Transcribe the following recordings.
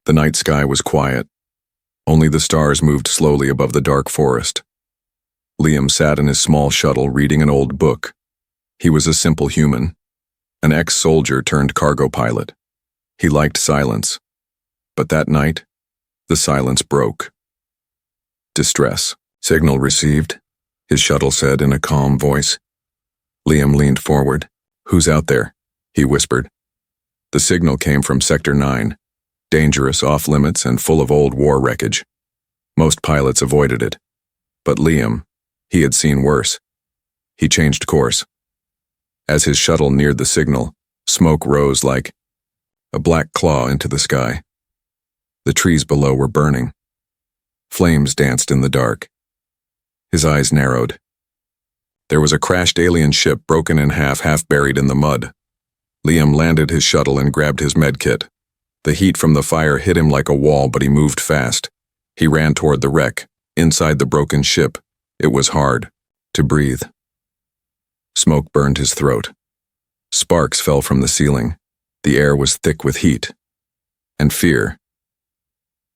The night sky was quiet. Only the stars moved slowly above the dark forest. Liam sat in his small shuttle reading an old book. He was a simple human, an ex-soldier turned cargo pilot. He liked silence. But that night, the silence broke. Distress. Signal received, his shuttle said in a calm voice. Liam leaned forward. Who's out there? He whispered. The signal came from Sector 9, dangerous, off-limits, and full of old war wreckage. Most pilots avoided it. But Liam, he had seen worse. He changed course. As his shuttle neared the signal, smoke rose like a black claw into the sky. The trees below were burning. Flames danced in the dark. His eyes narrowed. There was a crashed alien ship broken in half buried in the mud. Liam landed his shuttle and grabbed his medkit. The heat from the fire hit him like a wall, but he moved fast. He ran toward the wreck. Inside the broken ship, it was hard to breathe. Smoke burned his throat. Sparks fell from the ceiling. The air was thick with heat and fear.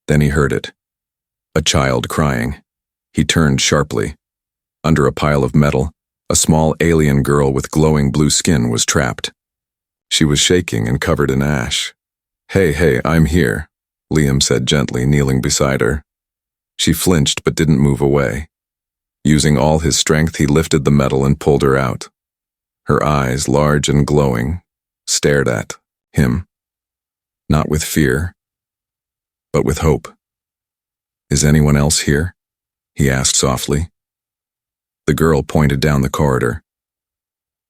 Then he heard it. A child crying. He turned sharply. Under a pile of metal, a small alien girl with glowing blue skin was trapped. She was shaking and covered in ash. Hey, I'm here, Liam said gently, kneeling beside her. She flinched but didn't move away. Using all his strength, he lifted the metal and pulled her out. Her eyes, large and glowing, stared at him. Not with fear, but with hope. Is anyone else here? He asked softly. The girl pointed down the corridor.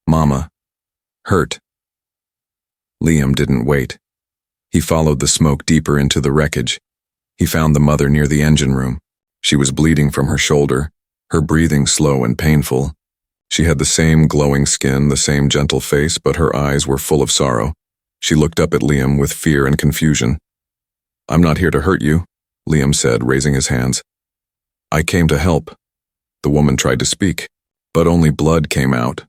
Mama. Hurt. Liam didn't wait. He followed the smoke deeper into the wreckage. He found the mother near the engine room. She was bleeding from her shoulder, her breathing slow and painful. She had the same glowing skin, the same gentle face, but her eyes were full of sorrow. She looked up at Liam with fear and confusion. I'm not here to hurt you, Liam said, raising his hands. I came to help. The woman tried to speak, but only blood came out.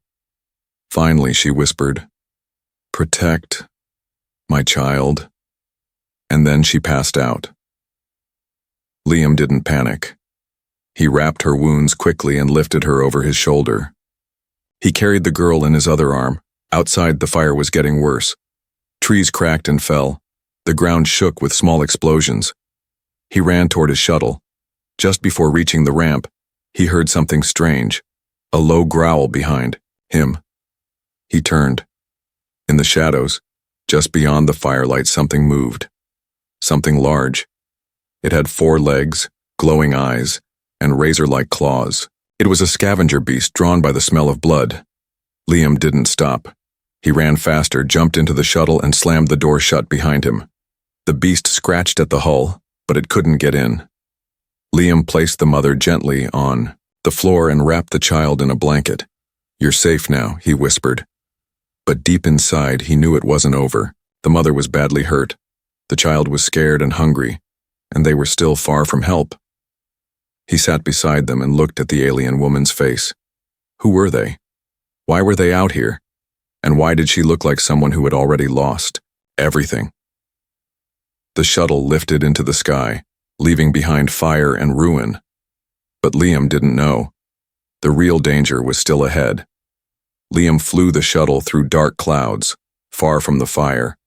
Finally, she whispered, Protect my child. And then she passed out. Liam didn't panic. He wrapped her wounds quickly and lifted her over his shoulder. He carried the girl in his other arm. Outside, the fire was getting worse. Trees cracked and fell. The ground shook with small explosions. He ran toward his shuttle. Just before reaching the ramp, he heard something strange, a low growl behind him. He turned. In the shadows, just beyond the firelight, something moved. Something large. It had 4 legs, glowing eyes, and razor-like claws. It was a scavenger beast drawn by the smell of blood. Liam didn't stop. He ran faster, jumped into the shuttle, and slammed the door shut behind him. The beast scratched at the hull, but it couldn't get in. Liam placed the mother gently on the floor and wrapped the child in a blanket. You're safe now, he whispered. But deep inside, he knew it wasn't over. The mother was badly hurt. The child was scared and hungry, and they were still far from help. He sat beside them and looked at the alien woman's face. Who were they? Why were they out here? And why did she look like someone who had already lost everything? The shuttle lifted into the sky, leaving behind fire and ruin. But Liam didn't know. The real danger was still ahead. Liam flew the shuttle through dark clouds, far from the fire.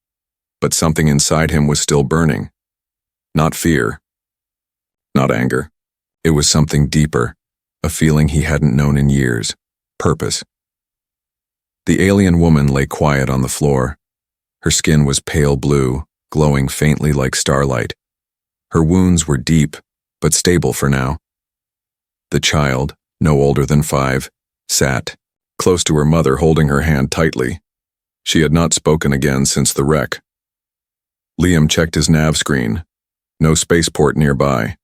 But something inside him was still burning. Not fear. Not anger. It was something deeper, a feeling he hadn't known in years. Purpose. The alien woman lay quiet on the floor. Her skin was pale blue, glowing faintly like starlight. Her wounds were deep, but stable for now. The child, no older than 5, sat, close to her mother, holding her hand tightly. She had not spoken again since the wreck. Liam checked his nav screen. No spaceport nearby.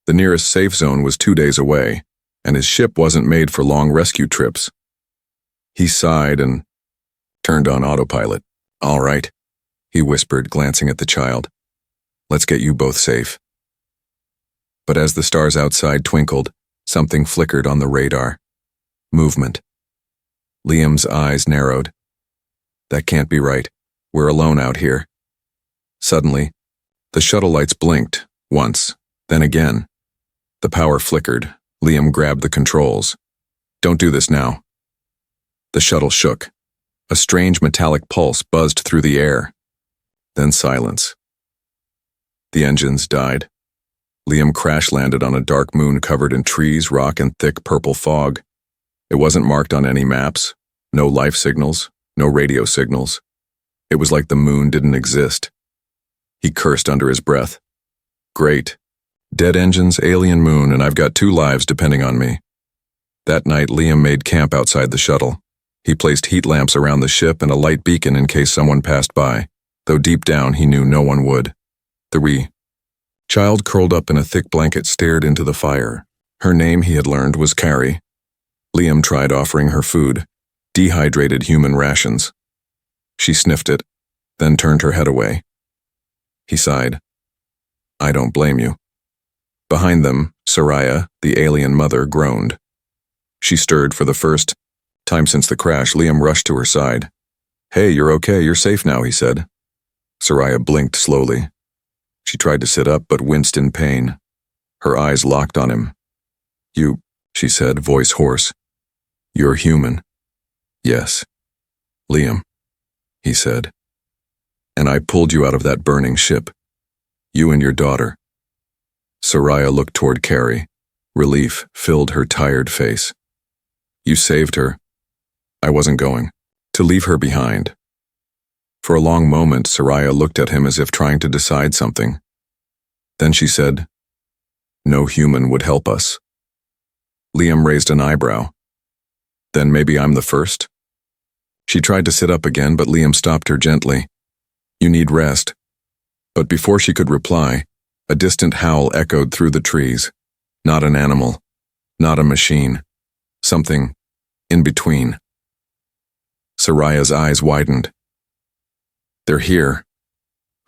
The nearest safe zone was 2 days away, and his ship wasn't made for long rescue trips. He sighed and turned on autopilot. All right, he whispered, glancing at the child. Let's get you both safe. But as the stars outside twinkled, something flickered on the radar. Movement. Liam's eyes narrowed. That can't be right. We're alone out here. Suddenly, The shuttle lights blinked, once, then again. The power flickered. Liam grabbed the controls. "Don't do this now." The shuttle shook. A strange metallic pulse buzzed through the air. Then silence. The engines died. Liam crash-landed on a dark moon covered in trees, rock, and thick purple fog. It wasn't marked on any maps. No life signals, no radio signals. It was like the moon didn't exist. He cursed under his breath. "Great. Dead engines, alien moon, and I've got 2 lives depending on me." That night, Liam made camp outside the shuttle. He placed heat lamps around the ship and a light beacon in case someone passed by, though deep down he knew no one would. The child curled up in a thick blanket stared into the fire. Her name, he had learned, was Carrie. Liam tried offering her food, dehydrated human rations. She sniffed it, then turned her head away. He sighed. "I don't blame you." Behind them, Soraya, the alien mother, groaned. She stirred for the first time since the crash. Liam rushed to her side. "Hey, you're okay, you're safe now," he said. Soraya blinked slowly. She tried to sit up but winced in pain. Her eyes locked on him. "You," she said, voice hoarse. "You're human." "Yes." "Liam," he said. "And I pulled you out of that burning ship. You and your daughter." Soraya looked toward Carrie. Relief filled her tired face. "You saved her. I wasn't going to leave her behind." For a long moment, Soraya looked at him as if trying to decide something. Then she said, "No human would help us." Liam raised an eyebrow. "Then maybe I'm the first?" She tried to sit up again, but Liam stopped her gently. "You need rest." But before she could reply, a distant howl echoed through the trees. Not an animal, not a machine. Something in between. Soraya's eyes widened. "They're here."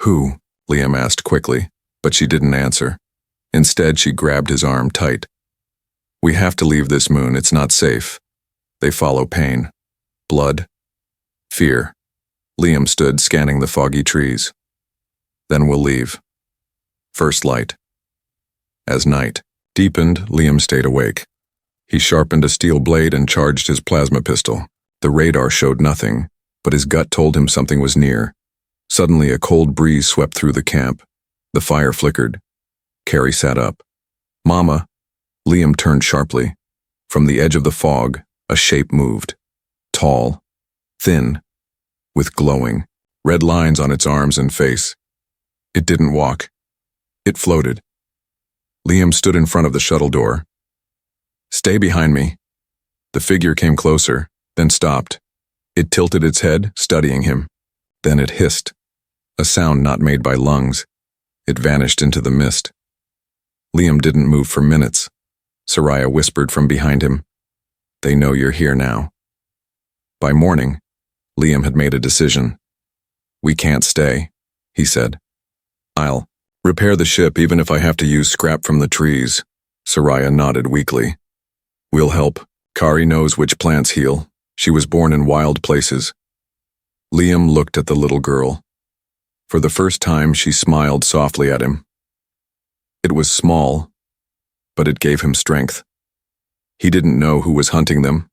"Who?" Liam asked quickly, but she didn't answer. Instead, she grabbed his arm tight. "We have to leave this moon. It's not safe. They follow pain, blood, fear." Liam stood scanning the foggy trees. "Then we'll leave. First light." As night deepened, Liam stayed awake. He sharpened a steel blade and charged his plasma pistol. The radar showed nothing, but his gut told him something was near. Suddenly, a cold breeze swept through the camp. The fire flickered. Carrie sat up. "Mama." Liam turned sharply. From the edge of the fog, a shape moved. Tall, thin, with glowing, red lines on its arms and face. It didn't walk. It floated. Liam stood in front of the shuttle door. "Stay behind me." The figure came closer, then stopped. It tilted its head, studying him. Then it hissed. A sound not made by lungs. It vanished into the mist. Liam didn't move for minutes. Soraya whispered from behind him, "They know you're here now." By morning, Liam had made a decision. "We can't stay," he said. "I'll repair the ship even if I have to use scrap from the trees." Soraya nodded weakly. "We'll help. Kari knows which plants heal. She was born in wild places." Liam looked at the little girl. For the first time, she smiled softly at him. It was small, but it gave him strength. He didn't know who was hunting them.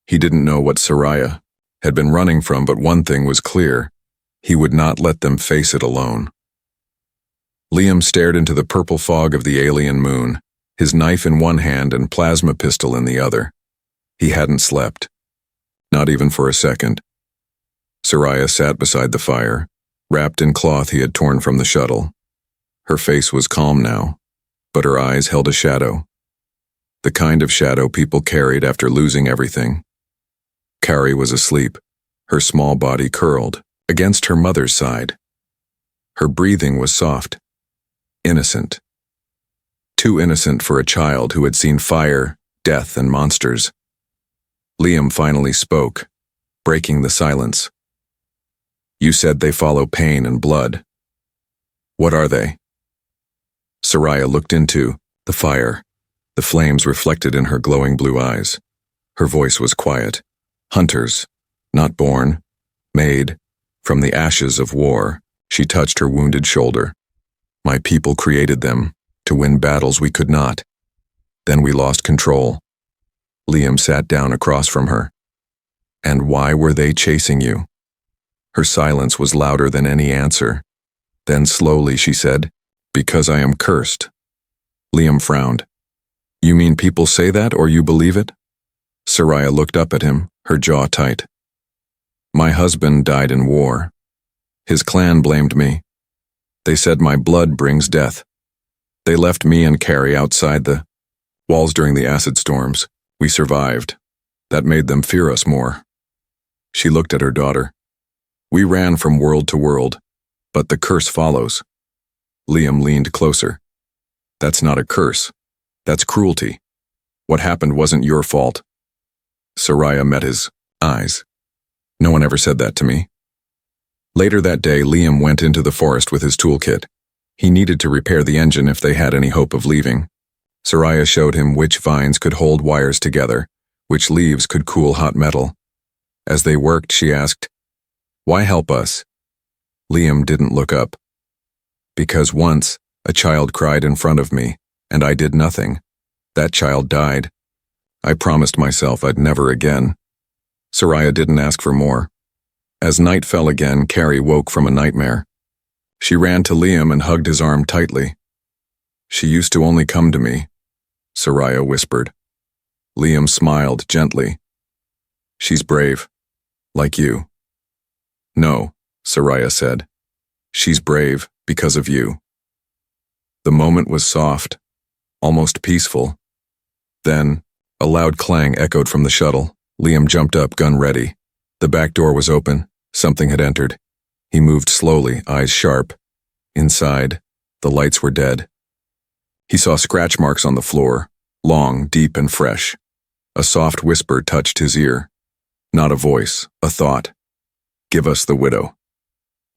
He didn't know what Soraya had been running from, but one thing was clear. He would not let them face it alone. Liam stared into the purple fog of the alien moon, his knife in one hand and plasma pistol in the other. He hadn't slept. Not even for a second. Soraya sat beside the fire, wrapped in cloth he had torn from the shuttle. Her face was calm now, but her eyes held a shadow. The kind of shadow people carried after losing everything. Carrie was asleep, her small body curled against her mother's side. Her breathing was soft, innocent. Too innocent for a child who had seen fire, death, and monsters. Liam finally spoke, breaking the silence. "You said they follow pain and blood. What are they?" Soraya looked into the fire, the flames reflected in her glowing blue eyes. Her voice was quiet. "Hunters, not born, made, from the ashes of war." She touched her wounded shoulder. My people created them to win battles we could not. Then we lost control. Liam sat down across from her. And why were they chasing you? Her silence was louder than any answer. Then slowly she said, "Because I am cursed." Liam frowned. "You mean people say that or you believe it?" Soraya looked up at him, her jaw tight. "My husband died in war. His clan blamed me. They said my blood brings death. They left me and Carrie outside the walls during the acid storms. We survived. That made them fear us more." She looked at her daughter. "We ran from world to world, but the curse follows." Liam leaned closer. "That's not a curse. That's cruelty. What happened wasn't your fault." Soraya met his eyes. "No one ever said that to me." Later that day, Liam went into the forest with his toolkit. He needed to repair the engine if they had any hope of leaving. Soraya showed him which vines could hold wires together, which leaves could cool hot metal. As they worked, she asked, "Why help us?" Liam didn't look up. "Because once, a child cried in front of me, and I did nothing. That child died. I promised myself I'd never again." Soraya didn't ask for more. As night fell again, Carrie woke from a nightmare. She ran to Liam and hugged his arm tightly. "She used to only come to me," Soraya whispered. Liam smiled gently. "She's brave, like you." "No," Soraya said. "She's brave because of you." The moment was soft, almost peaceful. Then, a loud clang echoed from the shuttle. Liam jumped up, gun ready. The back door was open. Something had entered. He moved slowly, eyes sharp. Inside, the lights were dead. He saw scratch marks on the floor, long, deep, and fresh. A soft whisper touched his ear. Not a voice, a thought. "Give us the widow.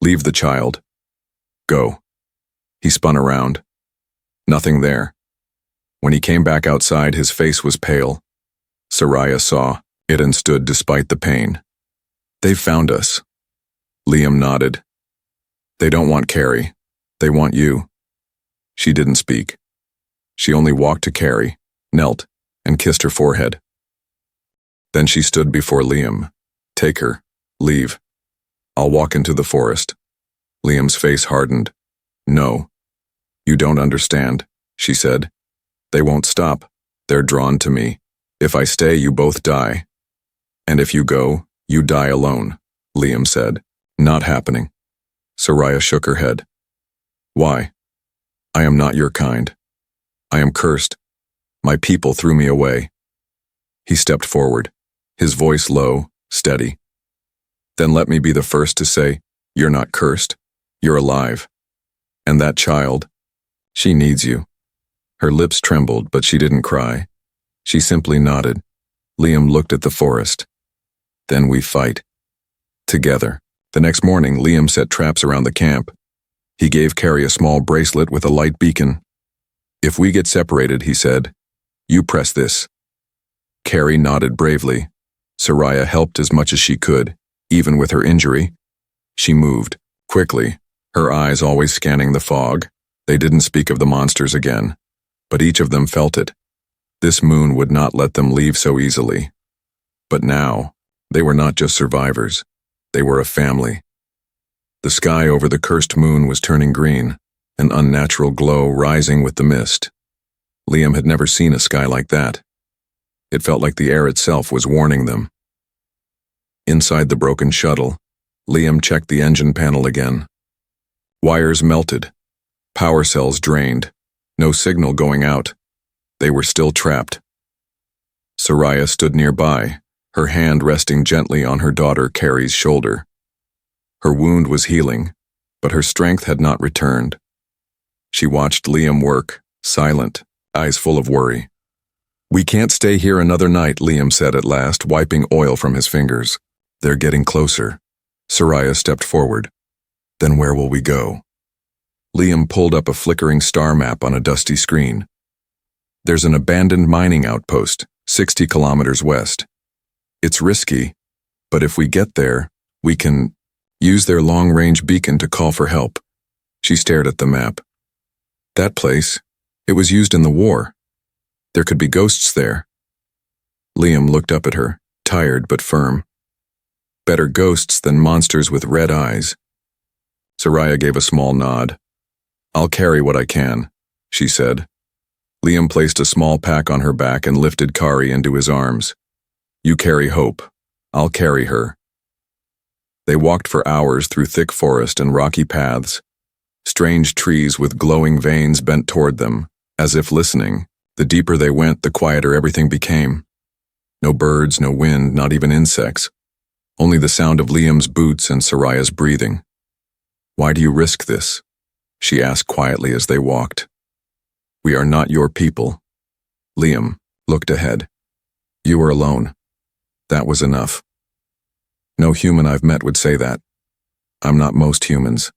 Leave the child. Go." He spun around. Nothing there. When he came back outside, his face was pale. Soraya saw it and stood despite the pain. "They've found us." Liam nodded. "They don't want Carrie. They want you." She didn't speak. She only walked to Carrie, knelt, and kissed her forehead. Then she stood before Liam. "Take her. Leave. I'll walk into the forest." Liam's face hardened. "No. You don't understand," she said. "They won't stop. They're drawn to me. If I stay, you both die. And if you go, you die alone," Liam said. "Not happening." Soraya shook her head. "Why? I am not your kind. I am cursed. My people threw me away." He stepped forward, his voice low, steady. "Then let me be the first to say, you're not cursed. You're alive. And that child, she needs you." Her lips trembled, but she didn't cry. She simply nodded. Liam looked at the forest. "Then we fight. Together." The next morning, Liam set traps around the camp. He gave Carrie a small bracelet with a light beacon. "If we get separated," he said, "you press this." Carrie nodded bravely. Soraya helped as much as she could, even with her injury. She moved, quickly, her eyes always scanning the fog. They didn't speak of the monsters again, but each of them felt it. This moon would not let them leave so easily. But now, they were not just survivors. They were a family. The sky over the cursed moon was turning green, an unnatural glow rising with the mist. Liam had never seen a sky like that. It felt like the air itself was warning them. Inside the broken shuttle, Liam checked the engine panel again. Wires melted. Power cells drained. No signal going out. They were still trapped. Soraya stood nearby, her hand resting gently on her daughter Carrie's shoulder. Her wound was healing, but her strength had not returned. She watched Liam work, silent, eyes full of worry. "We can't stay here another night," Liam said at last, wiping oil from his fingers. "They're getting closer." Soraya stepped forward. "Then where will we go?" Liam pulled up a flickering star map on a dusty screen. "There's an abandoned mining outpost, 60 kilometers west. It's risky, but if we get there, we can use their long-range beacon to call for help." She stared at the map. That place, it was used in the war. There could be ghosts there. Liam looked up at her, tired but firm. Better ghosts than monsters with red eyes. Soraya gave a small nod. I'll carry what I can, she said. Liam placed a small pack on her back and lifted Kari into his arms. You carry Hope. I'll carry her. They walked for hours through thick forest and rocky paths. Strange trees with glowing veins bent toward them, as if listening. The deeper they went, the quieter everything became. No birds, no wind, not even insects. Only the sound of Liam's boots and Soraya's breathing. Why do you risk this? She asked quietly as they walked. We are not your people. Liam looked ahead. You were alone. That was enough. No human I've met would say that. I'm not most humans.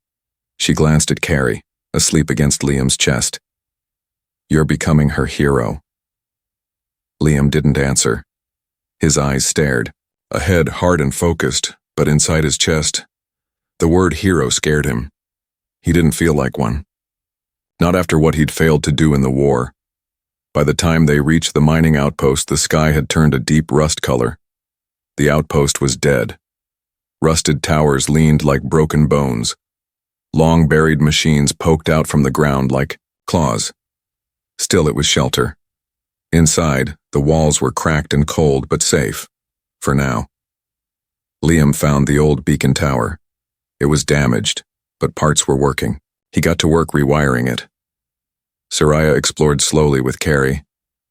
She glanced at Carrie, asleep against Liam's chest. You're becoming her hero. Liam didn't answer. His eyes stared, ahead hard and focused, but inside his chest, the word hero scared him. He didn't feel like one. Not after what he'd failed to do in the war. By the time they reached the mining outpost, the sky had turned a deep rust color. The outpost was dead. Rusted towers leaned like broken bones. Long buried machines poked out from the ground like claws. Still it was shelter. Inside, the walls were cracked and cold but safe, for now. Liam found the old beacon tower. It was damaged, but parts were working. He got to work rewiring it. Soraya explored slowly with Carrie,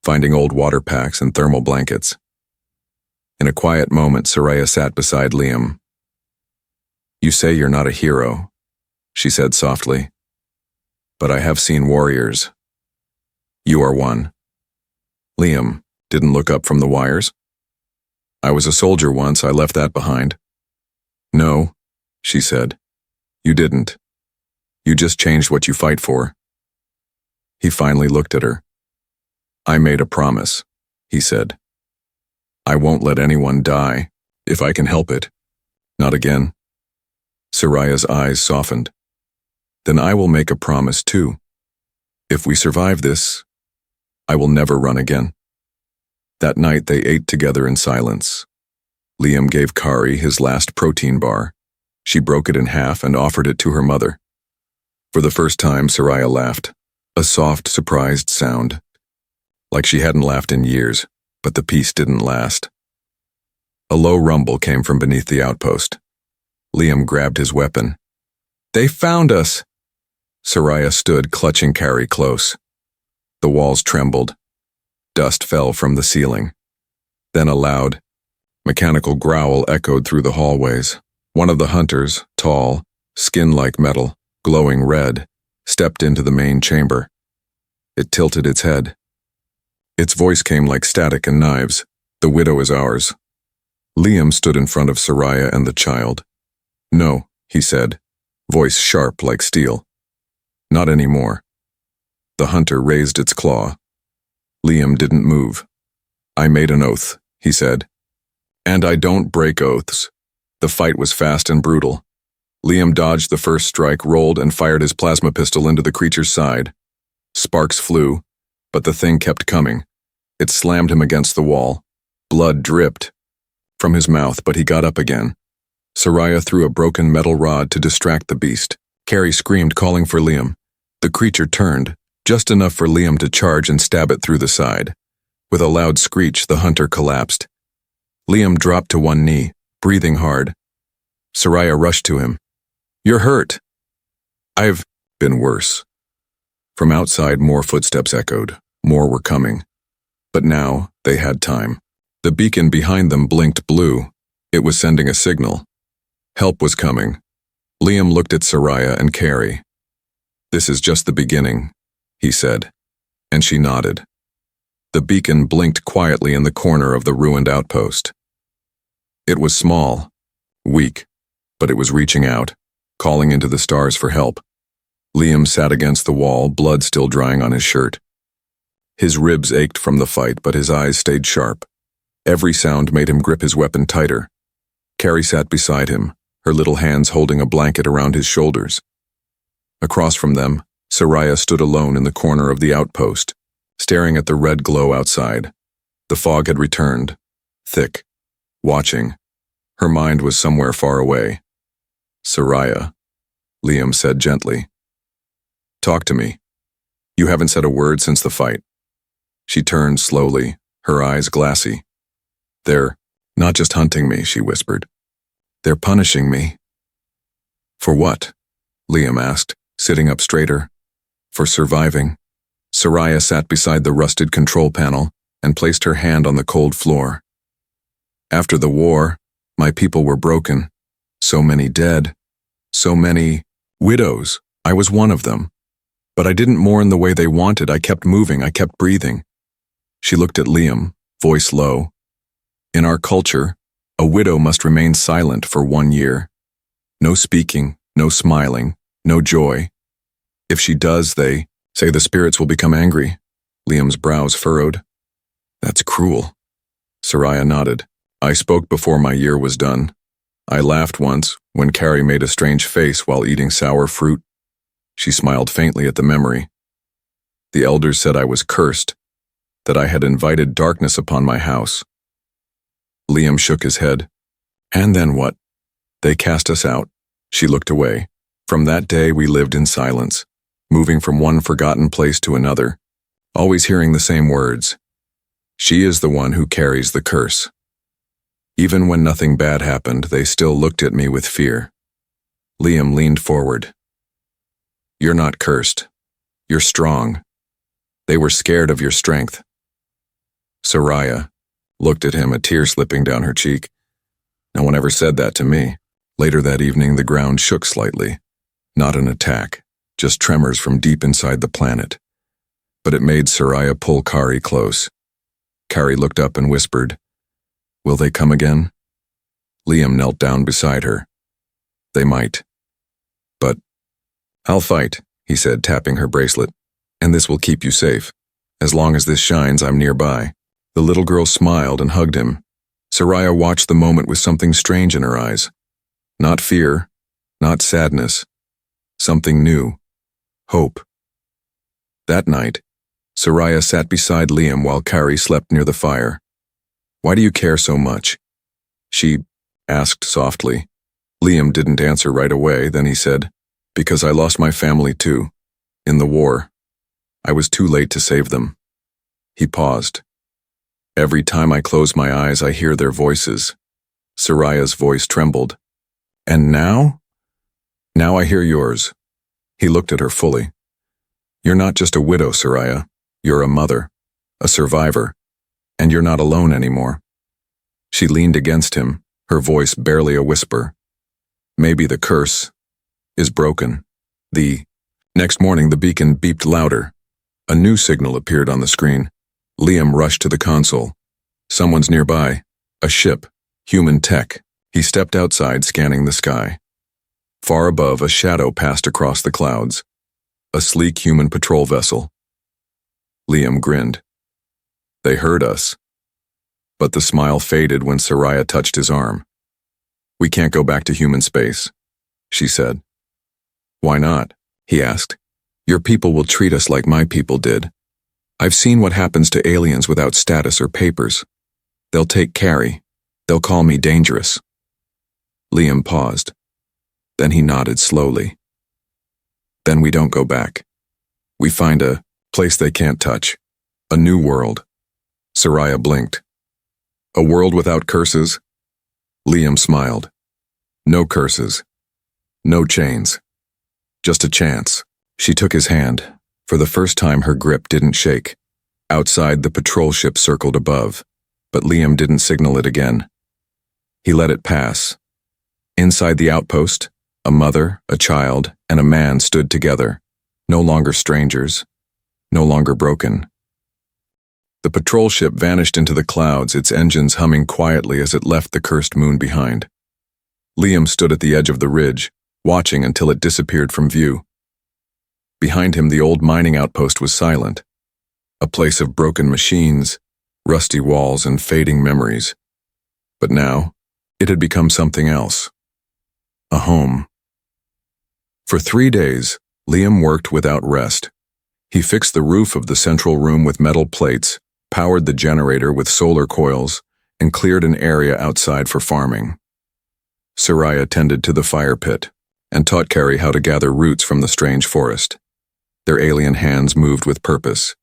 finding old water packs and thermal blankets. In a quiet moment, Soraya sat beside Liam. You say you're not a hero, she said softly. But I have seen warriors. You are one. Liam didn't look up from the wires. I was a soldier once, I left that behind. No, she said. You didn't. You just changed what you fight for. He finally looked at her. I made a promise, he said. I won't let anyone die, if I can help it. Not again. Soraya's eyes softened. Then I will make a promise too. If we survive this, I will never run again. That night they ate together in silence. Liam gave Kari his last protein bar. She broke it in half and offered it to her mother. For the first time, Soraya laughed, a soft, surprised sound. Like she hadn't laughed in years, but the peace didn't last. A low rumble came from beneath the outpost. Liam grabbed his weapon. They found us! Soraya stood, clutching Kari close. The walls trembled. Dust fell from the ceiling. Then a loud, mechanical growl echoed through the hallways. One of the hunters, tall, skin like metal, glowing red, stepped into the main chamber. It tilted its head. Its voice came like static and knives. The widow is ours. Liam stood in front of Soraya and the child. No, he said, voice sharp like steel. Not anymore. The hunter raised its claw. Liam didn't move. I made an oath, he said. And I don't break oaths. The fight was fast and brutal. Liam dodged the first strike, rolled, and fired his plasma pistol into the creature's side. Sparks flew, but the thing kept coming. It slammed him against the wall. Blood dripped from his mouth, but he got up again. Soraya threw a broken metal rod to distract the beast. Carrie screamed, calling for Liam. The creature turned, just enough for Liam to charge and stab it through the side. With a loud screech, the hunter collapsed. Liam dropped to one knee, breathing hard. Soraya rushed to him. You're hurt. I've been worse. From outside, more footsteps echoed. More were coming. But now, they had time. The beacon behind them blinked blue. It was sending a signal. Help was coming. Liam looked at Soraya and Carrie. This is just the beginning, he said, and she nodded. The beacon blinked quietly in the corner of the ruined outpost. It was small, weak, but it was reaching out, calling into the stars for help. Liam sat against the wall, blood still drying on his shirt. His ribs ached from the fight, but his eyes stayed sharp. Every sound made him grip his weapon tighter. Carrie sat beside him, her little hands holding a blanket around his shoulders. Across from them, Soraya stood alone in the corner of the outpost, staring at the red glow outside. The fog had returned, thick, watching. Her mind was somewhere far away. "Soraya," Liam said gently. "Talk to me. You haven't said a word since the fight." She turned slowly, her eyes glassy. "They're not just hunting me," she whispered. "They're punishing me." "For what?" Liam asked, sitting up straighter. "For surviving." Soraya sat beside the rusted control panel and placed her hand on the cold floor. "After the war, my people were broken. So many dead. So many widows. I was one of them. But I didn't mourn the way they wanted. I kept moving. I kept breathing." She looked at Liam, voice low. "In our culture, a widow must remain silent for 1 year. No speaking, no smiling, no joy. If she does, they say the spirits will become angry." Liam's brows furrowed. "That's cruel." Soraya nodded. "I spoke before my year was done. I laughed once when Carrie made a strange face while eating sour fruit." She smiled faintly at the memory. "The elders said I was cursed, that I had invited darkness upon my house." Liam shook his head. "And then what?" "They cast us out." She looked away. "From that day we lived in silence, moving from one forgotten place to another, always hearing the same words. She is the one who carries the curse." Even when nothing bad happened, they still looked at me with fear. Liam leaned forward. "You're not cursed. You're strong. They were scared of your strength." Soraya looked at him, a tear slipping down her cheek. "No one ever said that to me." Later that evening, the ground shook slightly. Not an attack, just tremors from deep inside the planet. But it made Soraya pull Kari close. Kari looked up and whispered, "Will they come again?" Liam knelt down beside her. "They might. But I'll fight," he said, tapping her bracelet. "And this will keep you safe. As long as this shines, I'm nearby." The little girl smiled and hugged him. Soraya watched the moment with something strange in her eyes. Not fear, not sadness. Something new. Hope. That night, Soraya sat beside Liam while Kari slept near the fire. "Why do you care so much?" she asked softly. Liam didn't answer right away, then he said, "Because I lost my family too. In the war. I was too late to save them." He paused. "Every time I close my eyes, I hear their voices." Soraya's voice trembled. "And now?" "Now I hear yours." He looked at her fully. "You're not just a widow, Soraya. You're a mother, a survivor, and you're not alone anymore." She leaned against him, her voice barely a whisper. "Maybe the curse is broken." The next morning, the beacon beeped louder. A new signal appeared on the screen. Liam rushed to the console. Someone's nearby. A ship. Human tech. He stepped outside, scanning the sky. Far above, a shadow passed across the clouds. A sleek human patrol vessel. Liam grinned. They heard us. But the smile faded when Soraya touched his arm. "We can't go back to human space," she said. "Why not?" he asked. "Your people will treat us like my people did. I've seen what happens to aliens without status or papers. They'll take Carrie. They'll call me dangerous." Liam paused. Then he nodded slowly. "Then we don't go back. We find a place they can't touch. A new world." Soraya blinked. "A world without curses?" Liam smiled. "No curses. No chains. Just a chance." She took his hand. For the first time, her grip didn't shake. Outside, the patrol ship circled above, but Liam didn't signal it again. He let it pass. Inside the outpost, a mother, a child, and a man stood together, no longer strangers, no longer broken. The patrol ship vanished into the clouds, its engines humming quietly as it left the cursed moon behind. Liam stood at the edge of the ridge, watching until it disappeared from view. Behind him, the old mining outpost was silent, a place of broken machines, rusty walls, and fading memories. But now, it had become something else. A home. For 3 days, Liam worked without rest. He fixed the roof of the central room with metal plates, powered the generator with solar coils, and cleared an area outside for farming. Soraya tended to the fire pit and taught Carrie how to gather roots from the strange forest. Their alien hands moved with purpose,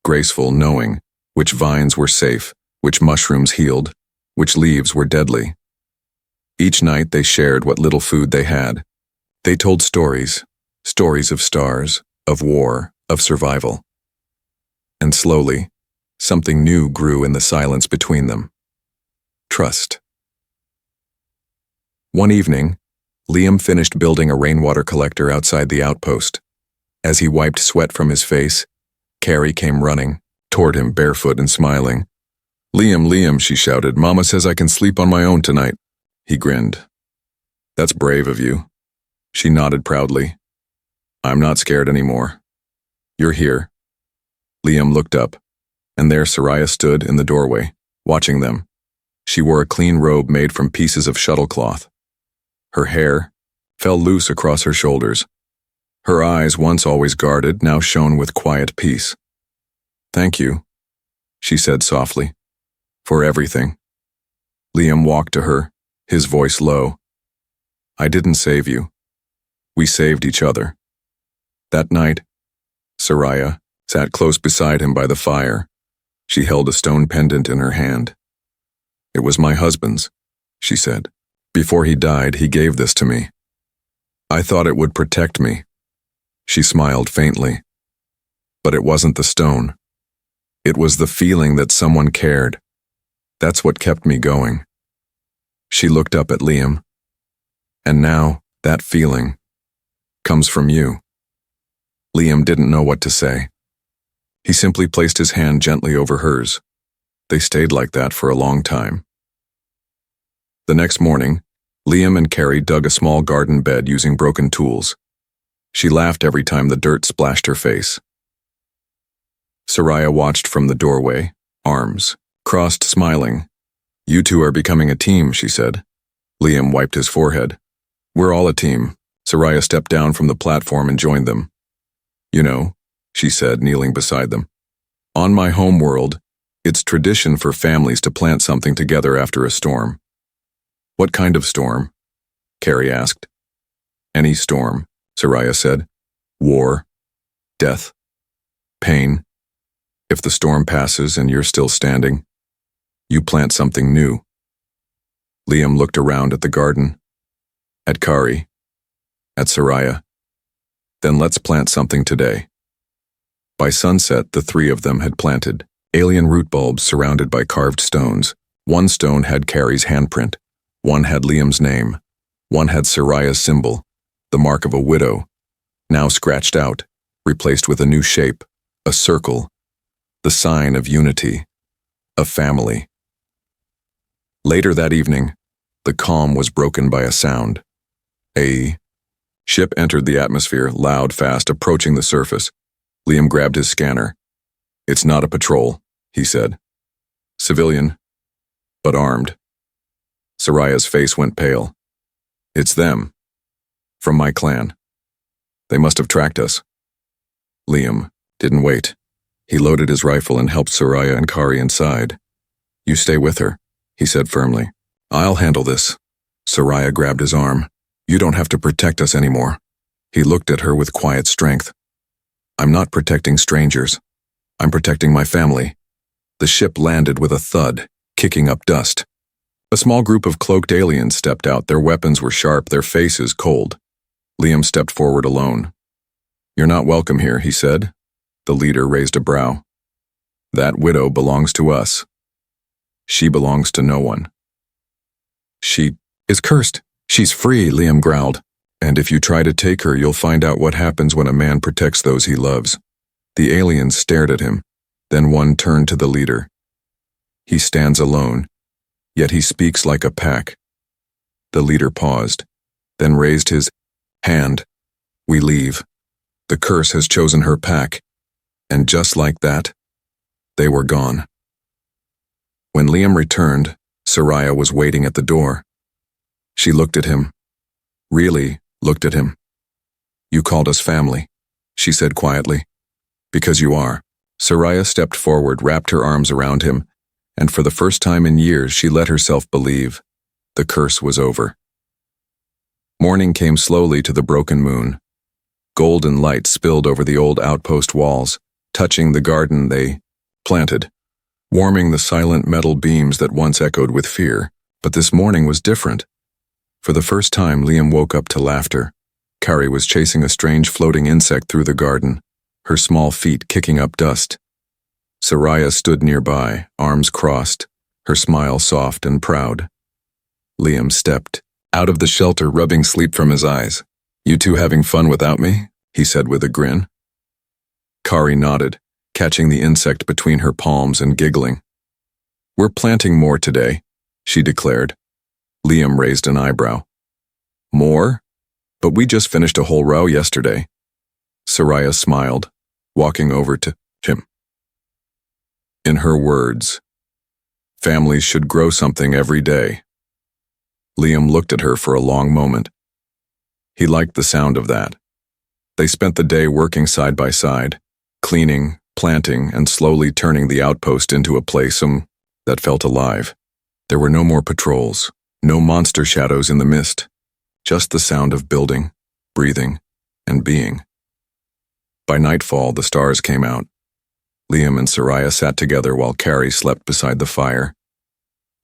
graceful, knowing which vines were safe, which mushrooms healed, which leaves were deadly. Each night they shared what little food they had. They told stories, stories of stars, of war, of survival. And slowly, something new grew in the silence between them. Trust. One evening, Liam finished building a rainwater collector outside the outpost. As he wiped sweat from his face, Carrie came running toward him, barefoot and smiling. "Liam, Liam," she shouted, "Mama says I can sleep on my own tonight." He grinned. "That's brave of you." She nodded proudly. "I'm not scared anymore. You're here." Liam looked up, and there Soraya stood in the doorway, watching them. She wore a clean robe made from pieces of shuttlecloth. Her hair fell loose across her shoulders. Her eyes, once always guarded, now shone with quiet peace. "Thank you," she said softly, "for everything." Liam walked to her, his voice low. "I didn't save you. We saved each other." That night, Soraya sat close beside him by the fire. She held a stone pendant in her hand. "It was my husband's," she said. "Before he died, he gave this to me. I thought it would protect me." She smiled faintly. But it wasn't the stone. It was the feeling that someone cared. That's what kept me going. She looked up at Liam. "And now, that feeling comes from you." Liam didn't know what to say. He simply placed his hand gently over hers. They stayed like that for a long time. The next morning, Liam and Carrie dug a small garden bed using broken tools. She laughed every time the dirt splashed her face. Soraya watched from the doorway, arms crossed, smiling. "You two are becoming a team," she said. Liam wiped his forehead. "We're all a team." Soraya stepped down from the platform and joined them. "You know," she said, kneeling beside them, "on my home world, it's tradition for families to plant something together after a storm." "What kind of storm?" Carrie asked. "Any storm," Soraya said. "War, death, pain. If the storm passes and you're still standing, you plant something new." Liam looked around at the garden, at Kari, at Soraya. "Then let's plant something today." By sunset, the three of them had planted alien root bulbs surrounded by carved stones. One stone had Carrie's handprint. One had Liam's name. One had Soraya's symbol, the mark of a widow, now scratched out, replaced with a new shape, a circle, the sign of unity, a family. Later that evening, the calm was broken by a sound. A ship entered the atmosphere, loud, fast, approaching the surface. Liam grabbed his scanner. "It's not a patrol," he said. "Civilian, but armed." Soraya's face went pale. "It's them. From my clan. They must have tracked us." Liam didn't wait. He loaded his rifle and helped Soraya and Kari inside. "You stay with her," he said firmly. "I'll handle this." Soraya grabbed his arm. "You don't have to protect us anymore." He looked at her with quiet strength. "I'm not protecting strangers. I'm protecting my family." The ship landed with a thud, kicking up dust. A small group of cloaked aliens stepped out. Their weapons were sharp, their faces cold. Liam stepped forward alone. "You're not welcome here," he said. The leader raised a brow. "That widow belongs to us. She belongs to no one." "She is cursed. She's free," Liam growled. "And if you try to take her, you'll find out what happens when a man protects those he loves." The aliens stared at him. Then one turned to the leader. "He stands alone, yet he speaks like a pack." The leader paused, then raised his hand. "We leave. The curse has chosen her pack." And just like that, they were gone. When Liam returned, Soraya was waiting at the door. She looked at him. Really looked at him. You called us family, she said quietly. Because you are. Soraya stepped forward, wrapped her arms around him, and for the first time in years she let herself believe the curse was over. Morning came slowly to the broken moon. Golden light spilled over the old outpost walls, touching the garden they planted, warming the silent metal beams that once echoed with fear. But this morning was different. For the first time, Liam woke up to laughter. Kari was chasing a strange floating insect through the garden, her small feet kicking up dust. Soraya stood nearby, arms crossed, her smile soft and proud. Liam stepped out of the shelter, rubbing sleep from his eyes. You two having fun without me? He said with a grin. Kari nodded, catching the insect between her palms and giggling. We're planting more today, she declared. Liam raised an eyebrow. More? But we just finished a whole row yesterday. Soraya smiled, walking over to him. In her words, families should grow something every day. Liam looked at her for a long moment. He liked the sound of that. They spent the day working side by side, cleaning, planting, and slowly turning the outpost into a place that felt alive. There were no more patrols, no monster shadows in the mist, just the sound of building, breathing, and being. By nightfall, the stars came out. Liam and Soraya sat together while Kari slept beside the fire.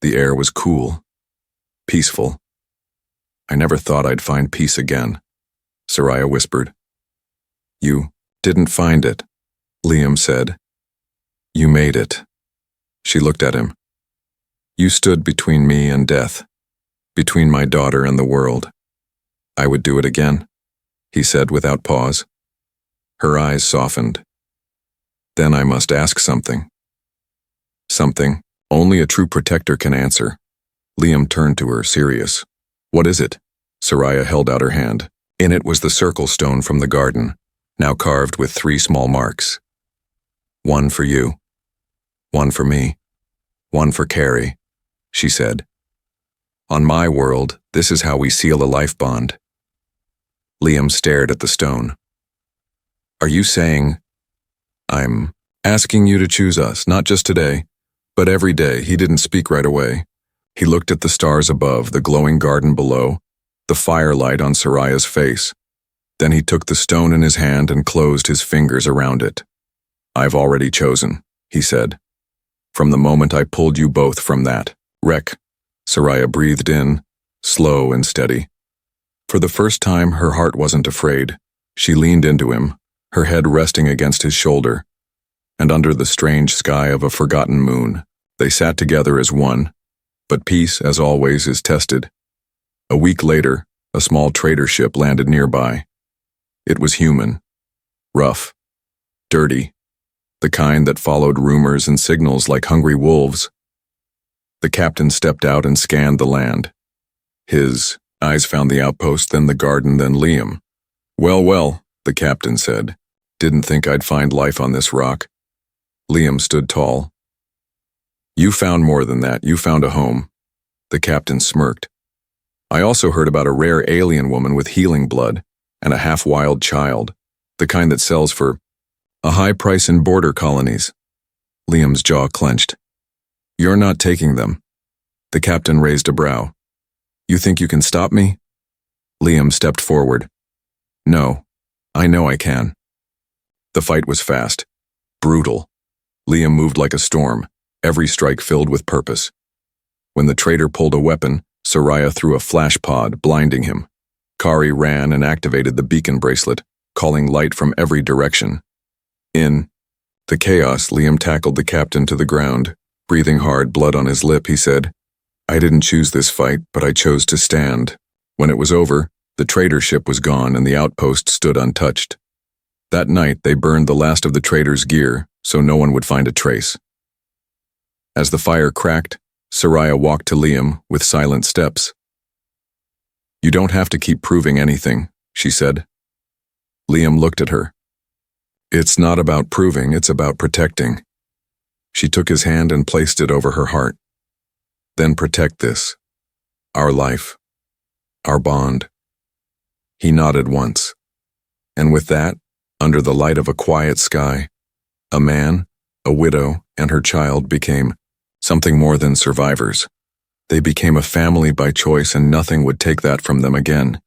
The air was cool, peaceful. I never thought I'd find peace again, Soraya whispered. You didn't find it, Liam said. You made it. She looked at him. You stood between me and death, between my daughter and the world. I would do it again, he said without pause. Her eyes softened. Then I must ask something. Something only a true protector can answer. Liam turned to her, serious. What is it? Soraya held out her hand. In it was the circle stone from the garden, now carved with 3 small marks. One for you, one for me, one for Kari, she said. On my world, this is how we seal a life bond. Liam stared at the stone. Are you saying, I'm asking you to choose us, not just today, but every day? He didn't speak right away. He looked at the stars above, the glowing garden below, the firelight on Soraya's face. Then he took the stone in his hand and closed his fingers around it. I've already chosen, he said. From the moment I pulled you both from that wreck. Soraya breathed in, slow and steady. For the first time, her heart wasn't afraid. She leaned into him, her head resting against his shoulder. And under the strange sky of a forgotten moon, they sat together as one. But peace, as always, is tested. A week later, a small trader ship landed nearby. It was human, rough, dirty, the kind that followed rumors and signals like hungry wolves. The captain stepped out and scanned the land. His eyes found the outpost, then the garden, then Liam. Well, the captain said. Didn't think I'd find life on this rock. Liam stood tall. You found more than that. You found a home. The captain smirked. I also heard about a rare alien woman with healing blood and a half-wild child, the kind that sells for a high price in border colonies. Liam's jaw clenched. You're not taking them. The captain raised a brow. You think you can stop me? Liam stepped forward. No, I know I can. The fight was fast, brutal. Liam moved like a storm, every strike filled with purpose. When the traitor pulled a weapon, Soraya threw a flash pod, blinding him. Kari ran and activated the beacon bracelet, calling light from every direction. In the chaos, Liam tackled the captain to the ground. Breathing hard, blood on his lip, he said, I didn't choose this fight, but I chose to stand. When it was over, the trader ship was gone and the outpost stood untouched. That night, they burned the last of the trader's gear, so no one would find a trace. As the fire cracked, Soraya walked to Liam with silent steps. You don't have to keep proving anything, she said. Liam looked at her. It's not about proving, it's about protecting. She took his hand and placed it over her heart. Then protect this. Our life. Our bond. He nodded once. And with that, under the light of a quiet sky, a man, a widow, and her child became something more than survivors. They became a family by choice, and nothing would take that from them again.